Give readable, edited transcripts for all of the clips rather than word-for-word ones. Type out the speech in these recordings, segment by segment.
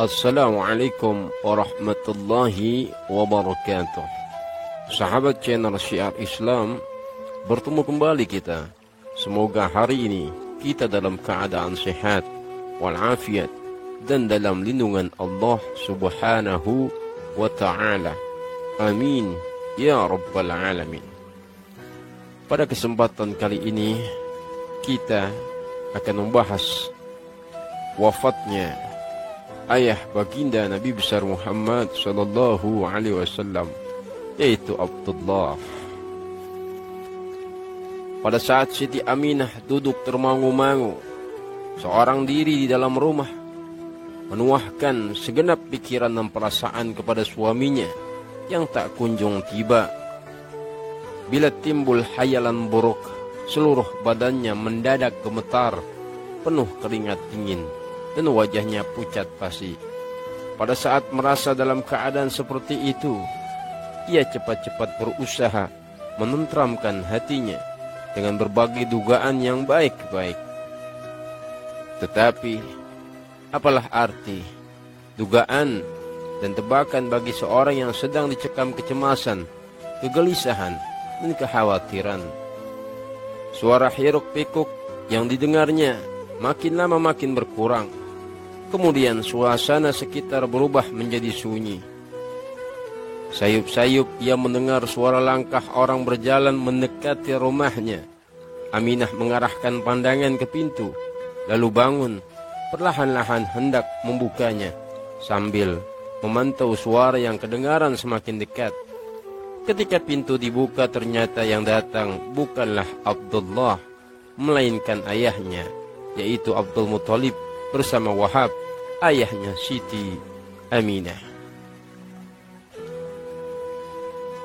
Assalamualaikum warahmatullahi wabarakatuh. Sahabat channel Syiar Islam, bertemu kembali kita. Semoga hari ini kita dalam keadaan sehat walafiat dan dalam lindungan Allah Subhanahu wa ta'ala. Amin ya rabbal alamin. Pada kesempatan kali ini kita akan membahas wafatnya ayah baginda Nabi besar Muhammad sallallahu alaihi wasallam, yaitu Abdullah. Pada saat Siti Aminah duduk termangu-mangu seorang diri di dalam rumah, menuahkan segenap pikiran dan perasaan kepada suaminya yang tak kunjung tiba. Bila timbul hayalan buruk, seluruh badannya mendadak gemetar, penuh keringat dingin, dan wajahnya pucat pasi. Pada saat merasa dalam keadaan seperti itu, ia cepat-cepat berusaha menenteramkan hatinya dengan berbagai dugaan yang baik-baik. Tetapi, apalah arti dugaan dan tebakan bagi seorang yang sedang dicekam kecemasan, kegelisahan, dan kekhawatiran. Suara hiruk-pikuk yang didengarnya makin lama makin berkurang. Kemudian suasana sekitar berubah menjadi sunyi. Sayup-sayup ia mendengar suara langkah orang berjalan mendekati rumahnya. Aminah mengarahkan pandangan ke pintu, lalu bangun, perlahan-lahan hendak membukanya, sambil memantau suara yang kedengaran semakin dekat. Ketika pintu dibuka, ternyata yang datang bukanlah Abdullah, melainkan ayahnya, yaitu Abdul Muthalib bersama Wahab, ayahnya Siti Aminah.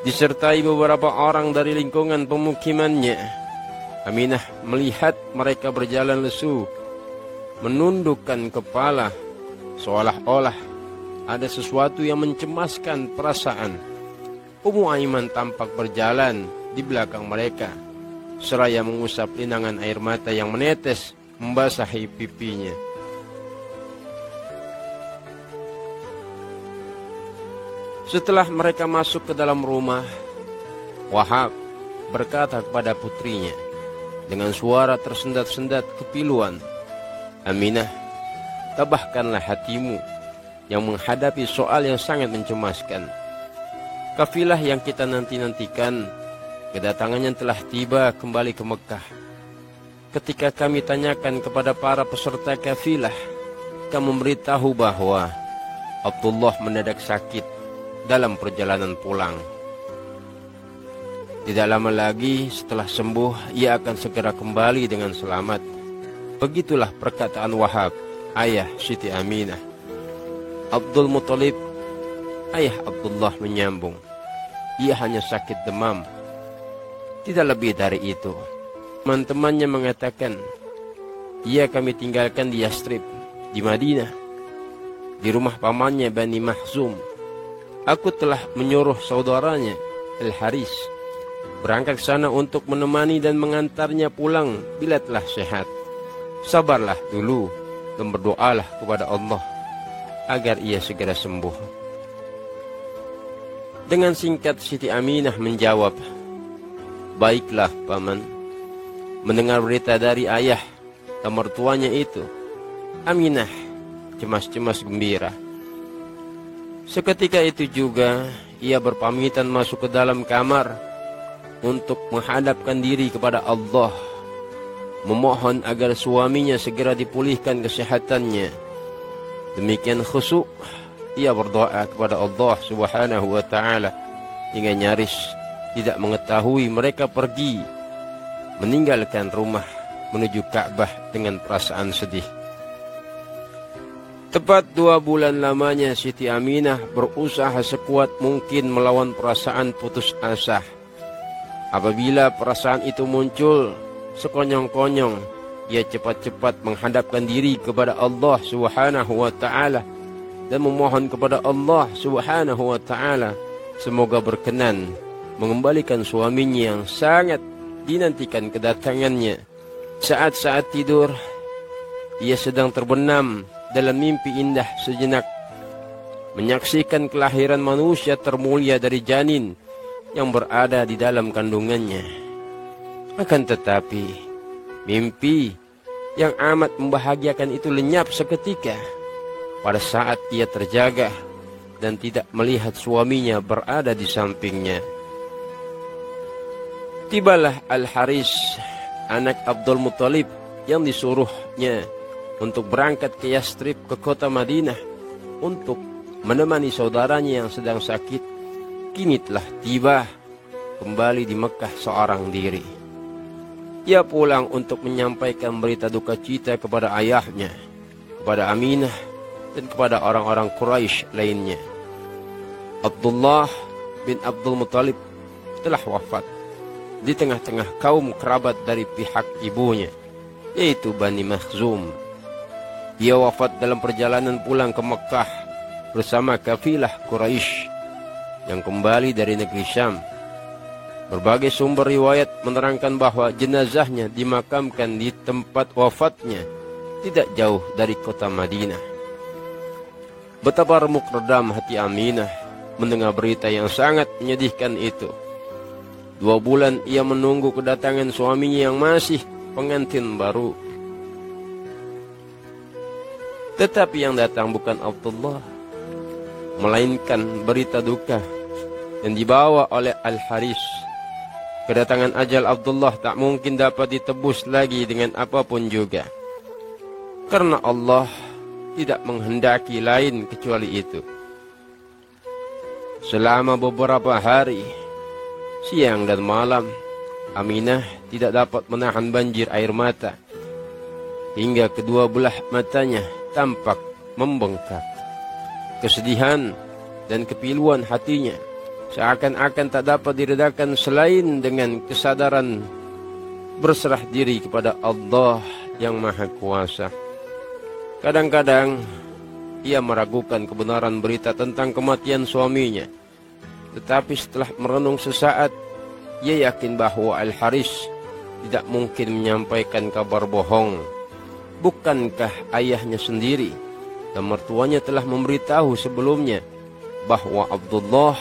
Disertai beberapa orang dari lingkungan pemukimannya, Aminah melihat mereka berjalan lesu, menundukkan kepala, seolah-olah ada sesuatu yang mencemaskan perasaan. Ummu Aiman tampak berjalan di belakang mereka, seraya mengusap linangan air mata yang menetes membasahi pipinya. Setelah mereka masuk ke dalam rumah, Wahab berkata kepada putrinya dengan suara tersendat-sendat kepiluan, "Aminah, tabahkanlah hatimu yang menghadapi soal yang sangat mencemaskan. Kafilah yang kita nanti-nantikan, kedatangannya telah tiba kembali ke Mekah. Ketika kami tanyakan kepada para peserta kafilah, kami memberitahu bahwa Abdullah mendadak sakit dalam perjalanan pulang. Tidak lama lagi setelah sembuh, ia akan segera kembali dengan selamat." Begitulah perkataan Wahab, ayah Siti Aminah. Abdul Muthalib, ayah Abdullah, menyambung, "Ia hanya sakit demam, tidak lebih dari itu." Teman-temannya mengatakan, "Ia kami tinggalkan di Yastrib, di Madinah, di rumah pamannya Bani Mahzum. Aku telah menyuruh saudaranya Al-Haris berangkat ke sana untuk menemani dan mengantarnya pulang bila telah sehat. Sabarlah dulu dan berdoalah kepada Allah agar ia segera sembuh." Dengan singkat Siti Aminah menjawab, "Baiklah paman." Mendengar berita dari ayah dan mertuanya itu, Aminah cemas-cemas gembira. Seketika itu juga ia berpamitan masuk ke dalam kamar untuk menghadapkan diri kepada Allah, memohon agar suaminya segera dipulihkan kesehatannya. Demikian khusyuk ia berdoa kepada Allah Subhanahu wa ta'ala hingga nyaris tidak mengetahui mereka pergi meninggalkan rumah menuju Ka'bah dengan perasaan sedih. Tepat 2 bulan lamanya Siti Aminah berusaha sekuat mungkin melawan perasaan putus asa. Apabila perasaan itu muncul, sekonyong-konyong ia cepat-cepat menghadapkan diri kepada Allah Subhanahu wa ta'ala dan memohon kepada Allah Subhanahu wa ta'ala semoga berkenan mengembalikan suaminya yang sangat dinantikan kedatangannya. Saat-saat tidur, ia sedang terbenam dalam mimpi indah sejenak menyaksikan kelahiran manusia termulia dari janin yang berada di dalam kandungannya. Akan tetapi, mimpi yang amat membahagiakan itu lenyap seketika pada saat ia terjaga dan tidak melihat suaminya berada di sampingnya. Tibalah Al-Haris, anak Abdul Muttalib, yang disuruhnya untuk berangkat ke Yastrib, ke kota Madinah, untuk menemani saudaranya yang sedang sakit. Kini telah tiba kembali di Mekah seorang diri. Ia pulang untuk menyampaikan berita duka cita kepada ayahnya, kepada Aminah, dan kepada orang-orang Quraisy lainnya. Abdullah bin Abdul Muttalib telah wafat di tengah-tengah kaum kerabat dari pihak ibunya, yaitu Bani Makhzum. Ia wafat dalam perjalanan pulang ke Mekah bersama kafilah Quraisy yang kembali dari negeri Syam. Berbagai sumber riwayat menerangkan bahwa jenazahnya dimakamkan di tempat wafatnya tidak jauh dari kota Madinah. Betapa remuk redam hati Aminah mendengar berita yang sangat menyedihkan itu. 2 bulan ia menunggu kedatangan suaminya yang masih pengantin baru. Tetapi yang datang bukan Abdullah, melainkan berita duka yang dibawa oleh Al-Haris. Kedatangan ajal Abdullah tak mungkin dapat ditebus lagi dengan apapun juga, karena Allah tidak menghendaki lain kecuali itu. Selama beberapa hari, siang dan malam, Aminah tidak dapat menahan banjir air mata, hingga kedua belah matanya tampak membengkak. Kesedihan dan kepiluan hatinya seakan-akan tak dapat diredakan selain dengan kesadaran berserah diri kepada Allah yang Maha Kuasa. Kadang-kadang ia meragukan kebenaran berita tentang kematian suaminya, tetapi setelah merenung sesaat, ia yakin bahwa Al-Haris tidak mungkin menyampaikan kabar bohong. Bukankah ayahnya sendiri dan mertuanya telah memberitahu sebelumnya bahwa Abdullah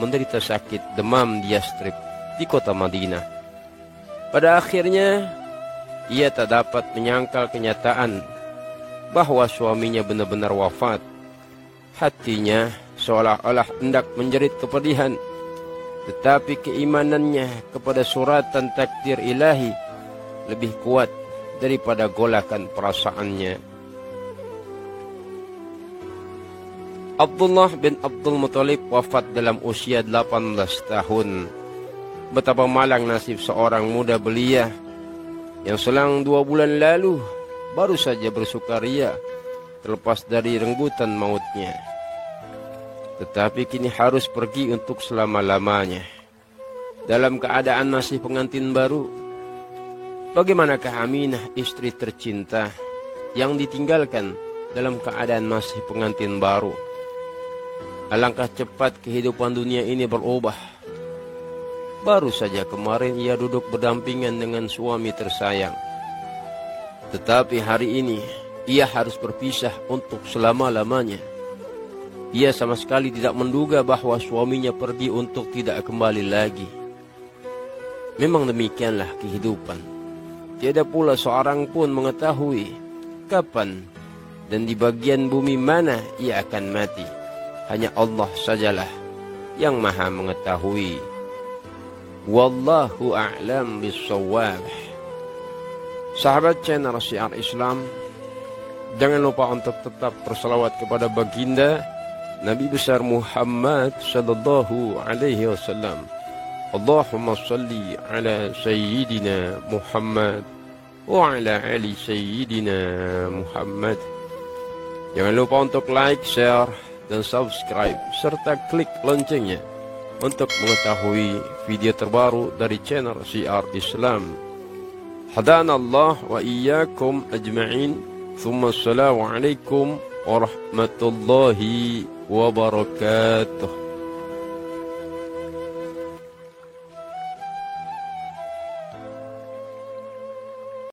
menderita sakit demam di Yastrib, di kota Madinah? Pada akhirnya, ia tak dapat menyangkal kenyataan bahwa suaminya benar-benar wafat. Hatinya seolah-olah hendak menjerit kepedihan, tetapi keimanannya kepada suratan takdir ilahi lebih kuat daripada golakan perasaannya. Abdullah bin Abdul Muttalib wafat dalam usia 18 tahun. Betapa malang nasib seorang muda belia yang selang 2 bulan lalu baru saja bersukaria terlepas dari renggutan mautnya, tetapi kini harus pergi untuk selama-lamanya dalam keadaan masih pengantin baru. Bagaimanakah Aminah, istri tercinta yang ditinggalkan dalam keadaan masih pengantin baru? Alangkah cepat kehidupan dunia ini berubah. Baru saja kemarin ia duduk berdampingan dengan suami tersayang, tetapi hari ini ia harus berpisah untuk selama-lamanya. Ia sama sekali tidak menduga bahwa suaminya pergi untuk tidak kembali lagi. Memang demikianlah kehidupan. Tiada pula seorang pun mengetahui kapan dan di bagian bumi mana ia akan mati. Hanya Allah sajalah yang Maha mengetahui. Wallahu a'lam bissawab. Sahabat channel Syiar Islam, jangan lupa untuk tetap berselawat kepada baginda Nabi besar Muhammad sallallahu alaihi wasallam. Allahumma salli ala sayyidina Muhammad wa ala ali sayyidina Muhammad. Jangan lupa untuk like, share, dan subscribe, serta klik loncengnya untuk mengetahui video terbaru dari channel Syiar Islam. Hadanallah wa iyyakum ajma'in. Thumma assalamu alaikum warahmatullahi wabarakatuh.